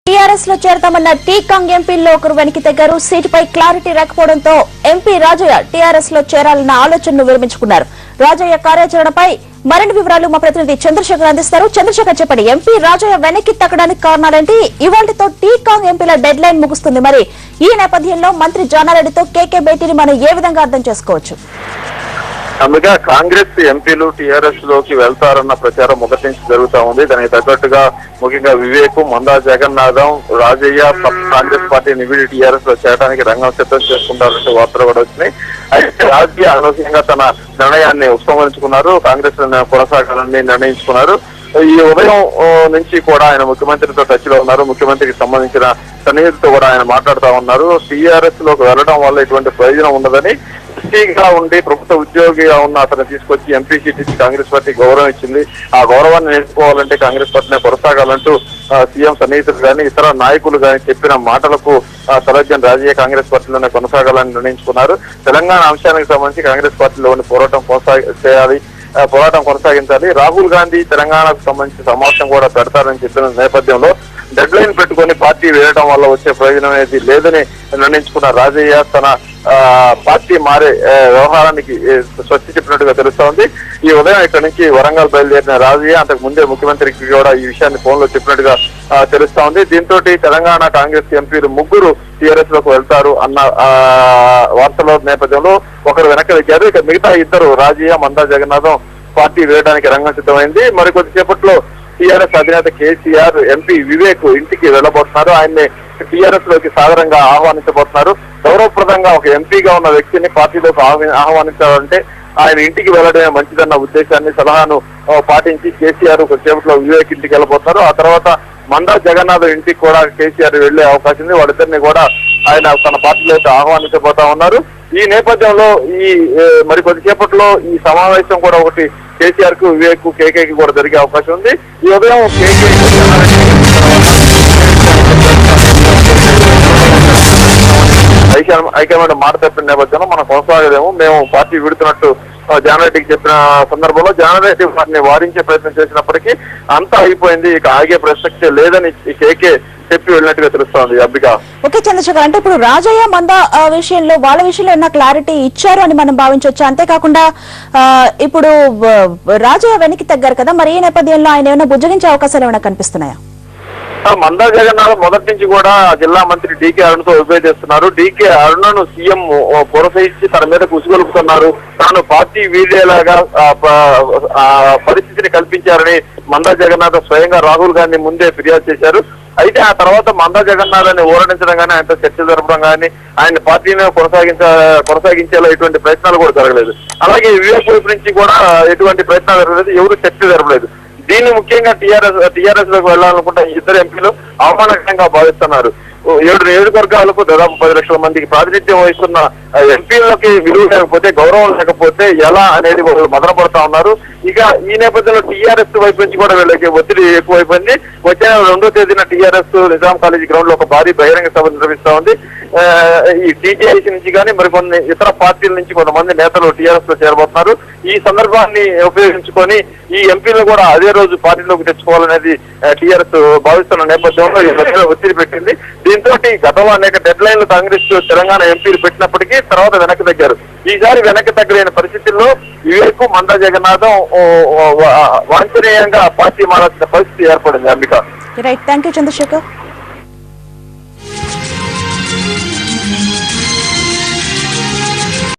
TRS లో చేరతామన్న టీకాంగ్ ఎంపీల్లో ఒకరు వెనక్కి తగ్గారు. సీటుపై క్లారిటీ రాకపోవడంతో ఎంపీ రాజయ్య టీఆర్ఎస్ లో చేరాలన్న ఆలోచనను విరమించుకున్నారు. రాజయ్య కార్యాచరణపై మరిన్ని వివరాలు మా ప్రతినిధి చంద్రశేఖర్ అందిస్తారు. చంద్రశేఖర్, చెప్పండి, ఎంపీ రాజయ్య వెనక్కి తగ్గడానికి కారణాలేంటి? ఇవాళతో టీకాంగ్ ఎంపీల డెడ్ లైన్ ముగుస్తుంది. మరి ఈ నేపథ్యంలో మంత్రి జానారెడ్డితో కేకే భేటీని మనం ఏ విధంగా అర్థం చేసుకోవచ్చు? అందుగా కాంగ్రెస్ ఎంపీలు టీఆర్ఎస్ లోకి వెళ్తారన్న ప్రచారం మొదటి నుంచి జరుగుతా ఉంది. దానికి తగ్గట్టుగా ముఖ్యంగా వివేక్, మందా జగన్నాథం, రాజయ్య కాంగ్రెస్ పార్టీని వీడి టీఆర్ఎస్ లో చేరడానికి రంగం సిద్ధం చేసుకుంటారంటే వార్తలు కూడా వచ్చినాయి. అయితే రాజకీయ అనూహ్యంగా తన నిర్ణయాన్ని ఉపసంహరించుకున్నారు. కాంగ్రెస్ కొనసాగాలని నిర్ణయించుకున్నారు. ఈ ఉదయం నుంచి కూడా ఆయన ముఖ్యమంత్రితో టచ్ లో ఉన్నారు. ముఖ్యమంత్రికి సంబంధించిన సన్నిహితులతో కూడా ఆయన మాట్లాడుతూ ఉన్నారు. టీఆర్ఎస్ లోకి వెళ్లడం వల్ల ఎటువంటి ప్రయోజనం ఉండదని, ఎంపీగా ఉండి ప్రభుత్వ ఉద్యోగిగా ఉన్న అతను తీసుకొచ్చి ఎంపీ సీట్ ఇచ్చి కాంగ్రెస్ పార్టీ గౌరవం ఇచ్చింది. ఆ గౌరవాన్ని నేర్చుకోవాలంటే కాంగ్రెస్ పార్టీనే కొనసాగాలంటూ సీఎం సన్నిహితులు కానీ ఇతర నాయకులు కానీ చెప్పిన మాటలకు తలజ్జన రాజయ్య కాంగ్రెస్ పార్టీలోనే కొనసాగాలని నిర్ణయించుకున్నారు. తెలంగాణ అంశానికి సంబంధించి కాంగ్రెస్ పార్టీలోని పోరాటం కొనసాగించాలి. రాహుల్ గాంధీ తెలంగాణకు సంబంధించిన సమావేశం కూడా పెడతారని చెప్పిన నేపథ్యంలో డెడ్ లైన్ పెట్టుకుని పార్టీ వేయడం వల్ల వచ్చే ప్రయోజనం అనేది లేదని నిర్ణయించుకున్న రాజయ్య తన పార్టీ మారే వ్యవహారానికి స్వస్తి చెప్పినట్టుగా తెలుస్తోంది. ఈ ఉదయం ఇక్కడ నుంచి వరంగల్ బయలుదేరిన రాజయ్య అంతకు ముందే ముఖ్యమంత్రికి కూడా ఈ విషయాన్ని ఫోన్ లో చెప్పినట్టుగా తెలుస్తోంది. దీంతో తెలంగాణ కాంగ్రెస్ ఎంపీలు ముగ్గురు టీఆర్ఎస్ లోకి వెళ్తారు అన్న వార్తల నేపథ్యంలో ఒకరు వెనక్కి వెళ్తారు. ఇక మిగతా ఇద్దరు రాజయ్య, మందా జగన్నాథం పార్టీ వేయడానికి రంగం సిద్ధమైంది. మరి కొద్దిసేపట్లో టీఆర్ఎస్ అధినేత కేసీఆర్ ఎంపీ వివేక్ ఇంటికి వెళ్లబోతున్నారు. ఆయన్ని టీఆర్ఎస్ లోకి సాధారణంగా ఆహ్వానించబోతున్నారు. గౌరవప్రదంగా ఒక ఎంపీగా ఉన్న వ్యక్తిని పార్టీలోకి ఆహ్వానించాలంటే ఆయన ఇంటికి వెళ్లడమే మంచిదన్న ఉద్దేశాన్ని, సలహాను పాటించి కేసీఆర్ కొద్దిసేపట్లో వివేక్ ఇంటికి వెళ్ళబోతున్నారు. ఆ తర్వాత మందా జగన్నాథ్ ఇంటికి కూడా కేసీఆర్ వెళ్లే అవకాశం ఉంది. వాళ్ళిద్దరిని కూడా ఆయన తన పార్టీలోకి ఆహ్వానించబోతా ఉన్నారు. ఈ నేపథ్యంలో మరి కొద్దిసేపట్లో ఈ సమావేశం కూడా ఒకటి కేసీఆర్ కు, వివేక్, కేకేకి కూడా జరిగే అవకాశం ఉంది. ఈ ఉదయం కేకే హైకమాండ్ మాట తప్పిన నేపథ్యంలో మనం కొనసాగలేము, మేము పార్టీ విడుతున్నట్టు జానారెడ్డికి చెప్పిన సందర్భంలో జానారెడ్డి వారిని వారించే ప్రయత్నం చేసినప్పటికీ అంతా అయిపోయింది, ఇక ఆగే ప్రసక్తే లేదని కేకే చెప్పి వెళ్ళినట్టుగా తెలుస్తోంది. అబ్బిక ఓకే చంద్రశేఖర్, అంటే ఇప్పుడు రాజయ్య, మందా విషయంలో వాళ్ళ విషయంలో ఏమైనా క్లారిటీ ఇచ్చారు అని మనం భావించవచ్చు. అంతేకాకుండా ఇప్పుడు రాజయ్య వెనక్కి తగ్గారు కదా, మరి ఈ నేపథ్యంలో ఆయన ఏమైనా బుజ్జగించే అవకాశాలు ఏమైనా కనిపిస్తున్నాయా? మందా జగన్నాథ్ మొదటి నుంచి కూడా జిల్లా మంత్రి డీకే అరుణ్తో విభేదిస్తున్నారు. డీకే అరుణ్ను సీఎం ప్రోత్సహించి తన మీద కుసుగొలుపుతున్నారు. తాను పార్టీ వీడేలాగా పరిస్థితిని కల్పించారని మందా జగన్నాథ్ స్వయంగా రాహుల్ గాంధీ ముందే ఫిర్యాదు చేశారు. అయితే ఆ తర్వాత మందా జగన్నాథ్ ఓరడించడం కానీ, ఆయనతో చర్చ జరపడం కానీ, ఆయన పార్టీని కొనసాగించేలా ఎటువంటి ప్రయత్నాలు కూడా జరగలేదు. అలాగే వివేక్ వైపు నుంచి కూడా ఎటువంటి ప్రయత్నాలు జరగలేదు, ఎవరు చర్చ జరపలేదు. దీన్ని ముఖ్యంగా టీఆర్ఎస్ లోకి వెళ్లాలనుకుంటే ఇద్దరు ఎంపీలు అవమానకరంగా భావిస్తున్నారు. 7 నియోజకవర్గాలకు దాదాపు 10 లక్షల మందికి ప్రాతినిధ్యం వహిస్తున్న ఎంపీలకి విలువ లేకపోతే, గౌరవం లేకపోతే ఎలా అనేది వాళ్ళు మదనపడతా ఉన్నారు. ఇక ఈ నేపథ్యంలో టీఆర్ఎస్ వైపు నుంచి కూడా వీళ్ళకి ఒత్తిడి ఎక్కువైపోయింది. వచ్చే 2వ తేదీన టీఆర్ఎస్ నిజాం కాలేజీ గ్రౌండ్ లో ఒక భారీ బహిరంగ సభ నిర్వహిస్తా ఉంది. ఈ టీజేఐసీ నుంచి కానీ మరికొన్ని ఇతర పార్టీల నుంచి కొంతమంది నేతలు టీఆర్ఎస్ లో చేరబోతున్నారు. ఈ సందర్భాన్ని ఉపయోగించుకొని ఈ ఎంపీలను కూడా అదే రోజు పార్టీలోకి తెచ్చుకోవాలనేది టీఆర్ఎస్ భావిస్తున్న నేపథ్యంలో ఈ ఒత్తిడి పెట్టింది. దీంతో గతంలో అనేక డెడ్ లైన్లు కాంగ్రెస్ తెలంగాణ ఎంపీలు పెట్టినప్పటికీ తర్వాత వెనక్కి తగ్గారు. ఈసారి వెనక్కి తగ్గలేని పరిస్థితుల్లో వివేక్, మందా జగన్నాథం వాంఛనీయంగా పార్టీ మారాల్సిన పరిస్థితి ఏర్పడింది. Ambika, right, thank you Chandrasekhar.